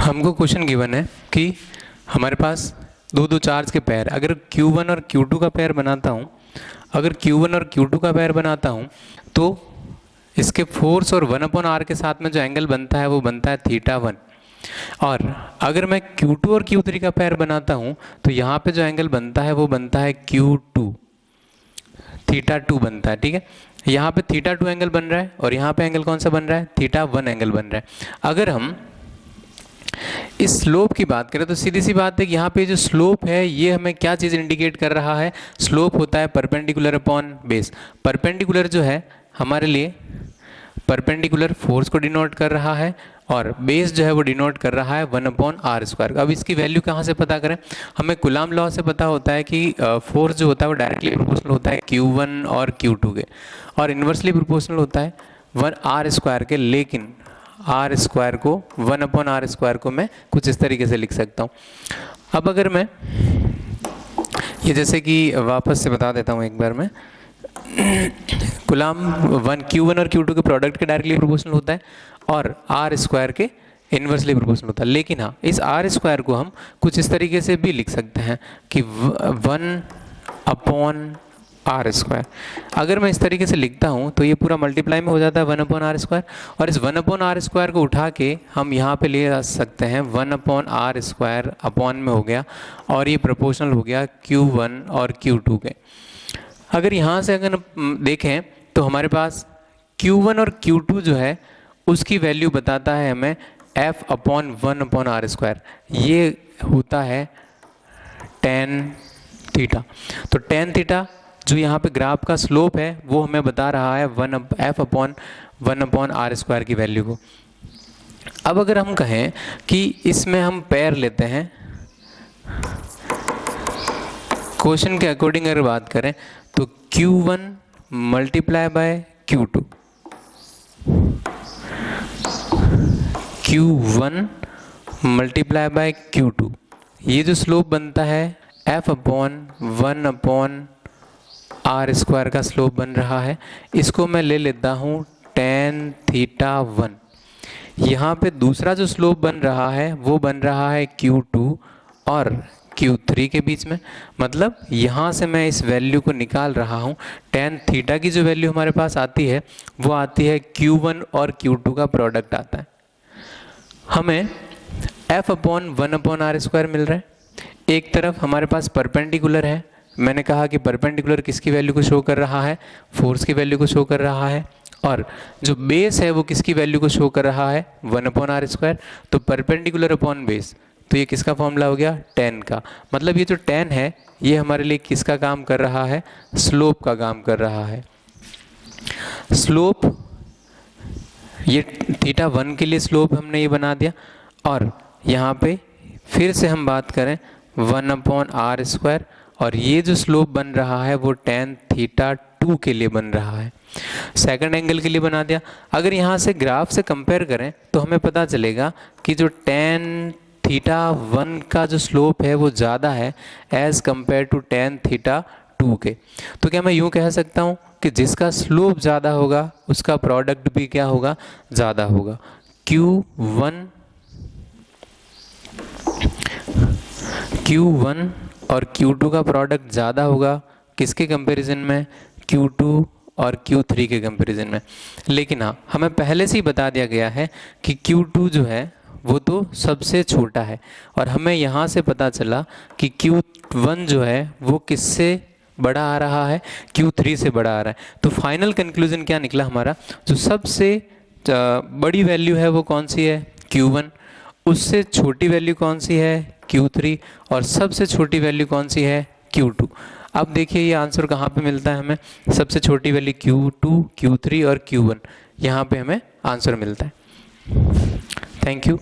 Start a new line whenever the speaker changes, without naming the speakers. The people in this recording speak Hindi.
हमको क्वेश्चन गिवन है कि हमारे पास दो दो चार्ज के पेयर, अगर Q1 और Q2 का पेयर बनाता हूँ, अगर Q1 और Q2 का पेयर बनाता हूँ तो इसके फोर्स और 1/r के साथ में जो एंगल बनता है वो बनता है θ1। और अगर मैं Q2 और Q3 का पेयर बनाता हूँ तो यहाँ पे जो एंगल बनता है वो बनता है Q2, θ2 बनता है। ठीक है, यहाँ पे θ2 एंगल बन रहा है और यहाँ पे एंगल कौन सा बन रहा है, θ1 एंगल बन रहा है। अगर हम इस स्लोप की बात करें तो सीधी सी बात है कि यहाँ पे जो स्लोप है ये हमें क्या चीज़ इंडिकेट कर रहा है, स्लोप होता है परपेंडिकुलर अपॉन बेस। परपेंडिकुलर जो है हमारे लिए परपेंडिकुलर फोर्स को डिनोट कर रहा है और बेस जो है वो डिनोट कर रहा है 1/r²। अब इसकी वैल्यू कहाँ से पता करें, हमें कुलाम लॉ से पता होता है कि फोर्स जो होता है वो डायरेक्टली प्रोपोर्शनल होता है Q1 और Q2 के, और इन्वर्सली प्रोपोर्शनल होता है 1r² के। लेकिन r² को 1/r² को मैं कुछ इस तरीके से लिख सकता हूँ। अब अगर मैं ये जैसे कि वापस से बता देता हूँ एक बार मैं, कुलाम Q1 और Q2 के प्रोडक्ट के डायरेक्टली प्रोपोर्शनल होता है और r² के इन्वर्सली प्रोपोर्शनल होता है। लेकिन हाँ, इस r² को हम कुछ इस तरीके से भी लिख सकते हैं कि 1/r²। अगर मैं इस तरीके से लिखता हूँ तो ये पूरा मल्टीप्लाई में हो जाता है 1/r², और इस 1/r² को उठा के हम यहाँ पे ले आ सकते हैं 1/r² अपॉन में हो गया, और ये प्रोपोर्शनल हो गया Q1 और Q2 के। अगर यहाँ से अगर देखें तो हमारे पास Q1 और Q2 जो है उसकी वैल्यू बताता है हमें F/1/r²। ये होता है tan थीटा। तो tan थीटा जो यहाँ पे ग्राफ का स्लोप है वो हमें बता रहा है F/1/r² की वैल्यू को। अब अगर हम कहें कि इसमें हम पेयर लेते हैं, क्वेश्चन के अकॉर्डिंग अगर बात करें तो Q1 multiply by Q2, Q1 multiply by Q2, ये जो स्लोप बनता है F/1/r² का स्लोप बन रहा है। इसको मैं ले लेता हूँ tan θ1। यहाँ पे दूसरा जो स्लोप बन रहा है वो बन रहा है Q2 और Q3 के बीच में। मतलब यहाँ से मैं इस वैल्यू को निकाल रहा हूँ। tan थीटा की जो वैल्यू हमारे पास आती है वो आती है Q1 और Q2 का प्रोडक्ट आता है। हमें F/1/r² मिल रहा है। एक तरफ हमारे पास परपेंडिकुलर है, मैंने कहा कि परपेंडिकुलर किसकी वैल्यू को शो कर रहा है, फोर्स की वैल्यू को शो कर रहा है, और जो बेस है वो किसकी वैल्यू को शो कर रहा है 1/r²। तो परपेंडिकुलर अपॉन बेस, तो ये किसका फॉर्मूला हो गया, tan का। मतलब ये जो tan है ये हमारे लिए किसका काम कर रहा है, स्लोप का काम कर रहा है। स्लोप ये θ1 के लिए स्लोप हमने ये बना दिया, और यहाँ पे फिर से हम बात करें 1/r², और ये जो स्लोप बन रहा है वो tan θ2 के लिए बन रहा है, सेकंड एंगल के लिए बना दिया। अगर यहाँ से ग्राफ से कंपेयर करें तो हमें पता चलेगा कि जो tan θ1 का जो स्लोप है वो ज़्यादा है एज़ कंपेयर टू tan θ2 के। तो क्या मैं यूँ कह सकता हूँ कि जिसका स्लोप ज़्यादा होगा उसका प्रोडक्ट भी क्या होगा, ज़्यादा होगा। Q1 और Q2 का प्रोडक्ट ज़्यादा होगा किसके कंपैरिजन में, Q2 और Q3 के कंपैरिजन में। लेकिन हाँ, हमें पहले से ही बता दिया गया है कि Q2 जो है वो तो सबसे छोटा है, और हमें यहाँ से पता चला कि Q1 जो है वो किससे बड़ा आ रहा है, Q3 से बड़ा आ रहा है। तो फाइनल कंक्लूजन क्या निकला हमारा, जो सबसे बड़ी वैल्यू है वो कौन सी है, Q1, उससे छोटी वैल्यू कौन सी है, Q3, और सबसे छोटी वैल्यू कौन सी है, Q2। अब देखिए ये आंसर कहाँ पे मिलता है हमें, सबसे छोटी वैल्यू Q2, Q3 और Q1, यहाँ पे हमें आंसर मिलता है। Thank you.